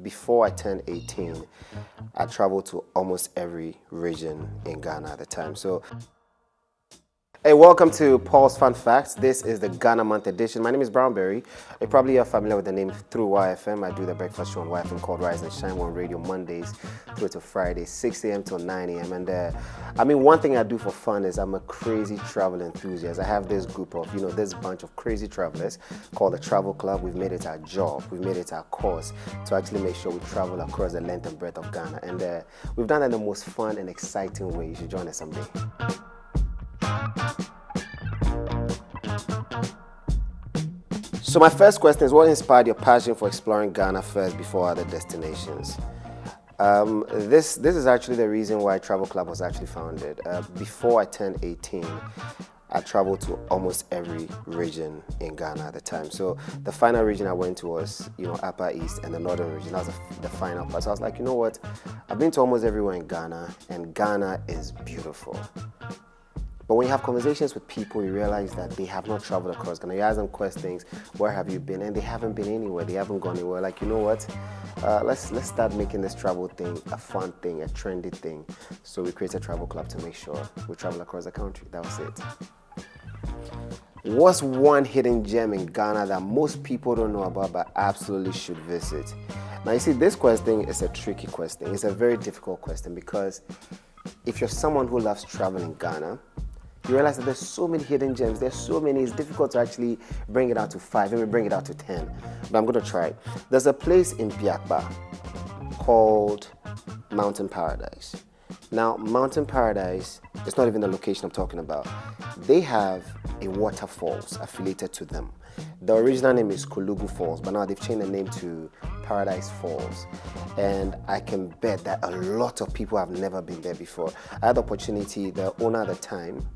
before I turned 18, I traveled to almost every region in Ghana at the time. So, hey, welcome to Pulse Funfacts. This is the Ghana Month edition. My name is Brownberry. You probably are familiar with the name through YFM. I do the breakfast show on YFM called Rise and Shine on radio Mondays through to Fridays, 6 a.m. till 9 a.m. And one thing I do for fun is I'm a crazy travel enthusiast. I have this group of, this bunch of crazy travelers called the Travel Club. We've made it our job. We've made it our course to actually make sure we travel across the length and breadth of Ghana. And we've done it in the most fun and exciting way. You should join us someday. So my first question is, what inspired your passion for exploring Ghana first before other destinations? This is actually the reason why Travel Club was actually founded. Before I turned 18, I traveled to almost every region in Ghana at the time. So the final region I went to was, Upper East and the Northern region. That was the final part. So I was like, you know what? I've been to almost everywhere in Ghana, and Ghana is beautiful. But when you have conversations with people, you realize that they have not traveled across Ghana. You ask them questions, where have you been? And they haven't been anywhere. They haven't gone anywhere. Like, you know what? Let's start making this travel thing a fun thing, a trendy thing. So we created a travel club to make sure we travel across the country. That was it. What's one hidden gem in Ghana that most people don't know about but absolutely should visit? Now, you see, this question is a tricky question. It's a very difficult question because if you're someone who loves traveling in Ghana, you realize that there's so many hidden gems. There's so many. It's difficult to actually bring it out to 5, maybe bring it out to 10. But I'm going to try. There's a place in Biakba called Mountain Paradise. Now, Mountain Paradise, it's not even the location I'm talking about. They have a waterfalls affiliated to them. The original name is Kulugu Falls, but now they've changed the name to Paradise Falls. And I can bet that a lot of people have never been there before. I had the opportunity, the owner at the time,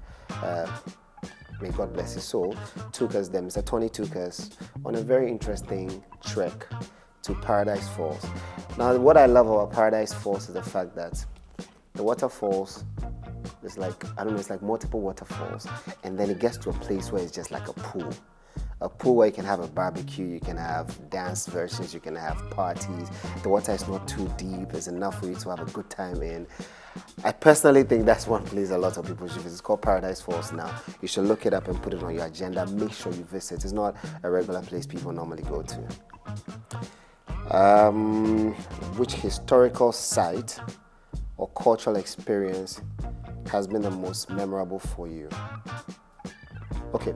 may God bless his soul, took us there. Mr. Tony took us on a very interesting trek to Paradise Falls. Now, what I love about Paradise Falls is the fact that the waterfalls, it's like multiple waterfalls, and then it gets to a place where it's just like a pool. A pool where you can have a barbecue, you can have dance versions, you can have parties. The water is not too deep, it's enough for you to have a good time in. I personally think that's one place a lot of people should visit. It's called Paradise Falls now. You should look it up and put it on your agenda. Make sure you visit. It's not a regular place people normally go to. Which historical site or cultural experience has been the most memorable for you? Okay,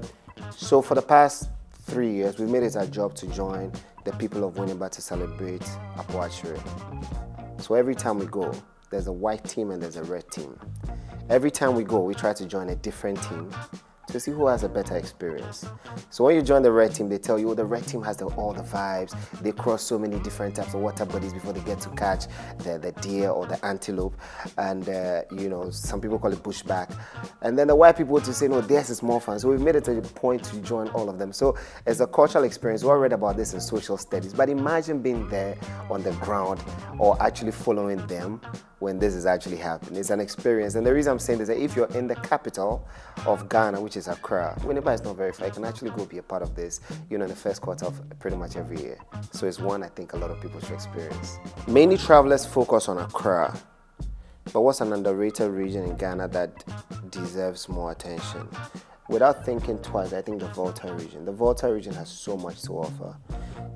so for the past 3 years, we've made it our job to join the people of Winneba to celebrate Apoachere. So every time we go, there's a white team and there's a red team. Every time we go, we try to join a different team to see who has a better experience. So when you join the red team, they tell you, the red team has all the vibes. They cross so many different types of water bodies before they get to catch the deer or the antelope. And, some people call it bushback. And then the white people to say, no, theirs is more fun. So we've made it a point to join all of them. So as a cultural experience, we all read about this in social studies. But imagine being there on the ground or actually following them when this is actually happening. It's an experience. And the reason I'm saying this is that if you're in the capital of Ghana, which is Accra, Winneba is not very far. You can actually go be a part of this, in the first quarter of pretty much every year. So it's one I think a lot of people should experience. Many travelers focus on Accra, but what's an underrated region in Ghana that deserves more attention? Without thinking twice, I think the Volta region. The Volta region has so much to offer.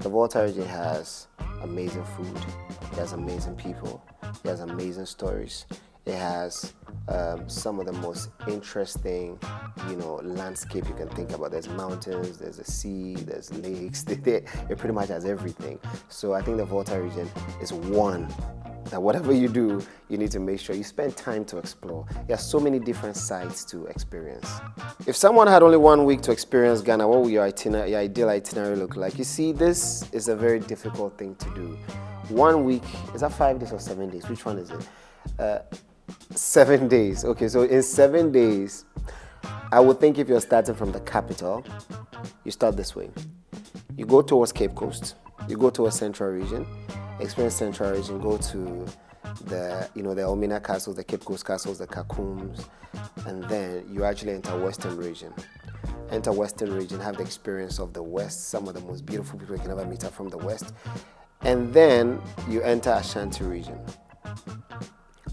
The Volta region has amazing food. It has amazing people. It has amazing stories. It has some of the most interesting, landscape you can think about. There's mountains, there's a sea, there's lakes. It pretty much has everything. So I think the Volta region is one that whatever you do, you need to make sure you spend time to explore. There are so many different sites to experience. If someone had only 1 week to experience Ghana, what would your ideal itinerary look like? You see, this is a very difficult thing to do. 1 week, is that 5 days or 7 days? Which one is it? 7 days. Okay, so in 7 days, I would think if you're starting from the capital, you start this way. You go towards Cape Coast, you go towards Central Region, experience Central Region, go to the Omina castles, the Cape Coast castles, the Kakums, and then you actually enter Western Region. Enter Western Region, have the experience of the West, some of the most beautiful people you can ever meet are from the West. And then you enter Ashanti region.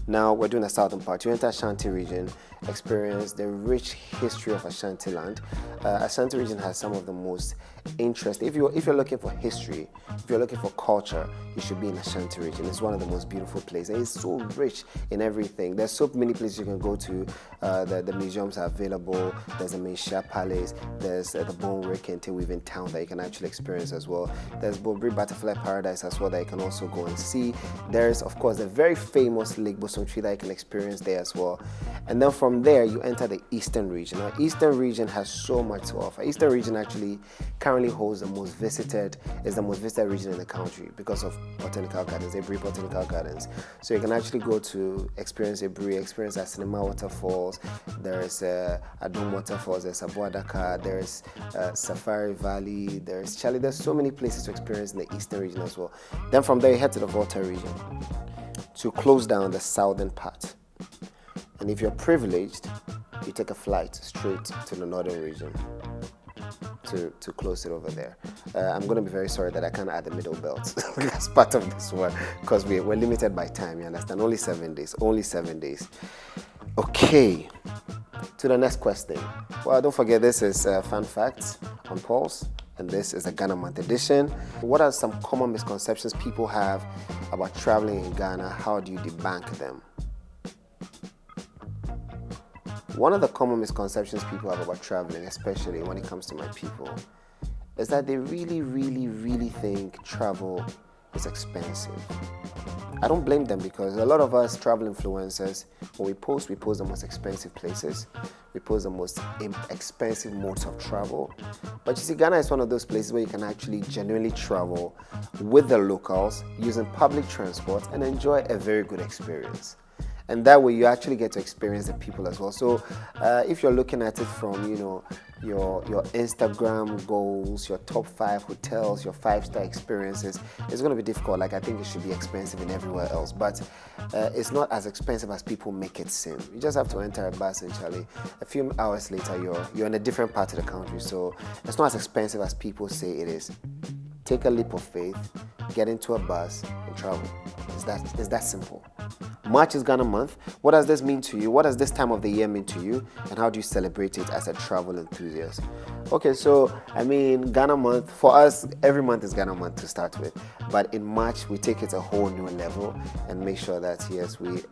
Now we're doing the southern part. You enter Ashanti region, experience the rich history of Ashanti land. Ashanti region has some of the most interesting. If you're looking for history, if you're looking for culture, you should be in Ashanti region. It's one of the most beautiful places. It's so rich in everything. There's so many places you can go to. The museums are available. There's the Misha Palace. There's the Bonwere Kente Weaving Town that you can actually experience as well. There's Bobri Butterfly Paradise as well that you can also go and see. There's, of course, the very famous Lake Tree that you can experience there as well. And then from there, you enter the Eastern region. Now, Eastern region has so much to offer. Eastern region actually currently holds the most visited region in the country because of botanical gardens, Ebri Botanical Gardens. So you can actually go to experience Ebri, experience Asinima Waterfalls, there's Adom Waterfalls, there's Abuadaka, there's Safari Valley, there's Charlie. There's so many places to experience in the Eastern region as well. Then from there, you head to the Volta region to close down the southern part. And if you're privileged, you take a flight straight to the northern region to close it over there. I'm going to be very sorry that I can't add the middle belt as part of this one because we're limited by time, you understand? Only 7 days. Okay, to the next question. Well, don't forget this is Fun Facts on Pulse, and this is the Ghana Month edition. What are some common misconceptions people have about traveling in Ghana? How do you debunk them? One of the common misconceptions people have about traveling, especially when it comes to my people, is that they really think travel is expensive. I don't blame them because a lot of us travel influencers, when we post the most expensive places, we post the most expensive modes of travel. But you see, Ghana is one of those places where you can actually genuinely travel with the locals, using public transport, and enjoy a very good experience. And that way you actually get to experience the people as well. So if you're looking at it from, your Instagram goals, your top 5 hotels, your 5-star experiences, it's going to be difficult. Like, I think it should be expensive in everywhere else, but it's not as expensive as people make it seem. You just have to enter a bus and Charlie, a few hours later you're in a different part of the country. So it's not as expensive as people say it is. Take a leap of faith, get into a bus and travel. It's that simple. March is Ghana Month. What does this mean to you? What does this time of the year mean to you? And how do you celebrate it as a travel enthusiast? Okay, so Ghana Month, for us, every month is Ghana Month to start with. But in March, we take it a whole new level and make sure that, yes, we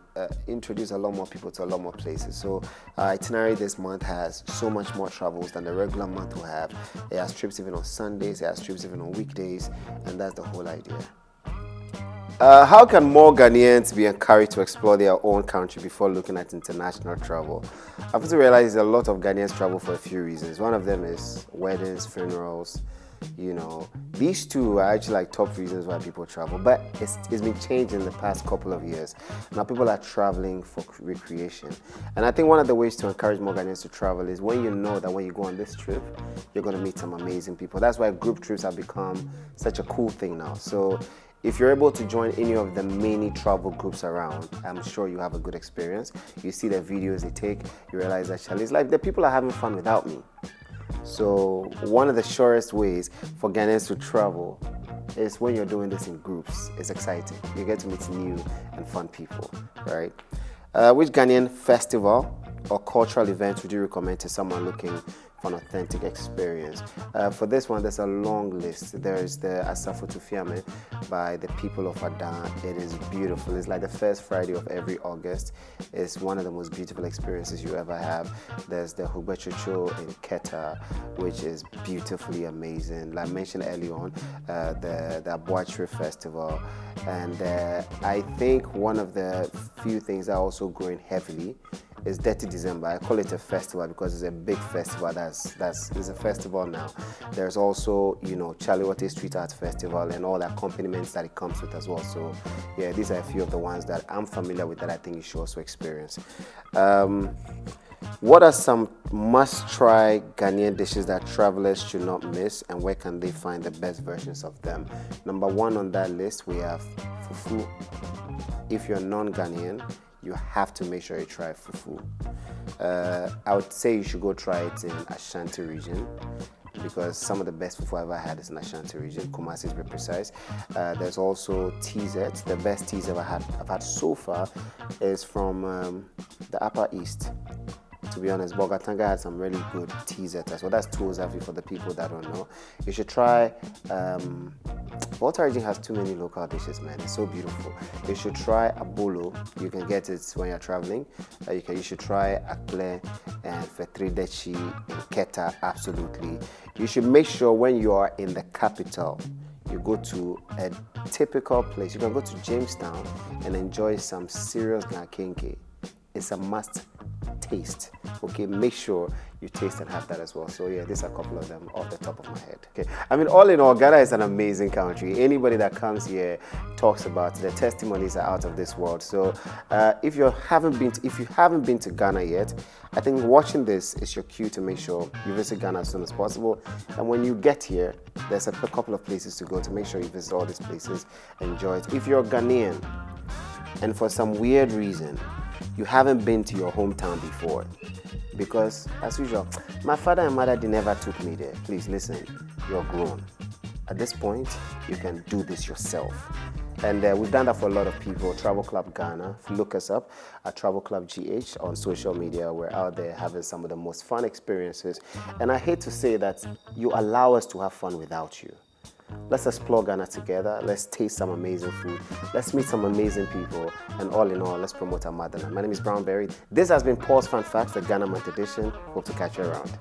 introduce a lot more people to a lot more places. So our itinerary this month has so much more travels than the regular month will have. It has trips even on Sundays, it has trips even on weekdays, and that's the whole idea. How can more Ghanaians be encouraged to explore their own country before looking at international travel? I've also realized a lot of Ghanaians travel for a few reasons. One of them is weddings, funerals. These two are actually like top reasons why people travel, but it's been changed in the past couple of years. Now people are traveling for recreation. And I think one of the ways to encourage more Ghanaians to travel is when you know that when you go on this trip, you're going to meet some amazing people. That's why group trips have become such a cool thing now. So if you're able to join any of the many travel groups around, I'm sure you have a good experience. You see the videos they take, you realize that it's like the people are having fun without me. So one of the surest ways for Ghanaians to travel is when you're doing this in groups. It's exciting. You get to meet new and fun people, right? Which Ghanaian festival or cultural event would you recommend to someone looking for an authentic experience? For this one, there's a long list. There's the Asafoto Fiame by the people of Adan. It is beautiful. It's like the first Friday of every August. It's one of the most beautiful experiences you ever have. There's the Hubechucho in Keta, which is beautifully amazing. Like I mentioned earlier on, the Abuachiri Festival. And I think one of the few things that are also growing heavily is Dirty December. I call it a festival because it's a big festival. It's a festival now. There's also, Chaliwate Street Art Festival and all the accompaniments that it comes with as well. So, yeah, these are a few of the ones that I'm familiar with that I think you should also experience. What are some must-try Ghanaian dishes that travelers should not miss, and where can they find the best versions of them? Number 1 on that list, we have fufu. If you're non-Ghanaian, you have to make sure you try fufu. I would say you should go try it in Ashanti region. because some of the best fufu I've ever had is in Ashanti region, Kumasi to be precise. There's also TZ. The best TZ I've had so far is from the Upper East. To be honest, Bogatanga had some really good TZ as well. That's Tuozafi for the people that don't know. You should try. Volta Region has too many local dishes, man. It's so beautiful. You should try abolo. You can get it when you're traveling. You should try akle and fetridechi and keta. Absolutely. You should make sure when you are in the capital, you go to a typical place. You can go to Jamestown and enjoy some serious gankenke. It's a must taste. Okay, make sure you taste and have that as well. So yeah, these are a couple of them off the top of my head. Okay, I mean, all in all, Ghana is an amazing country. Anybody that comes here talks about the testimonies are out of this world. So if you haven't been to Ghana yet, I think watching this is your cue to make sure you visit Ghana as soon as possible. And when you get here, there's a couple of places to go to make sure you visit all these places, enjoy it. If you're Ghanaian and for some weird reason you haven't been to your hometown before, because as usual, my father and mother, they never took me there. Please listen, you're grown. At this point, you can do this yourself. And we've done that for a lot of people. Travel Club Ghana, look us up at Travel Club GH on social media. We're out there having some of the most fun experiences. And I hate to say that you allow us to have fun without you. Let's explore Ghana together. Let's taste some amazing food. Let's meet some amazing people. And all in all, let's promote our motherland. My name is Brownberry. This has been Pulse Funfacts, the Ghana Month edition. Hope to catch you around.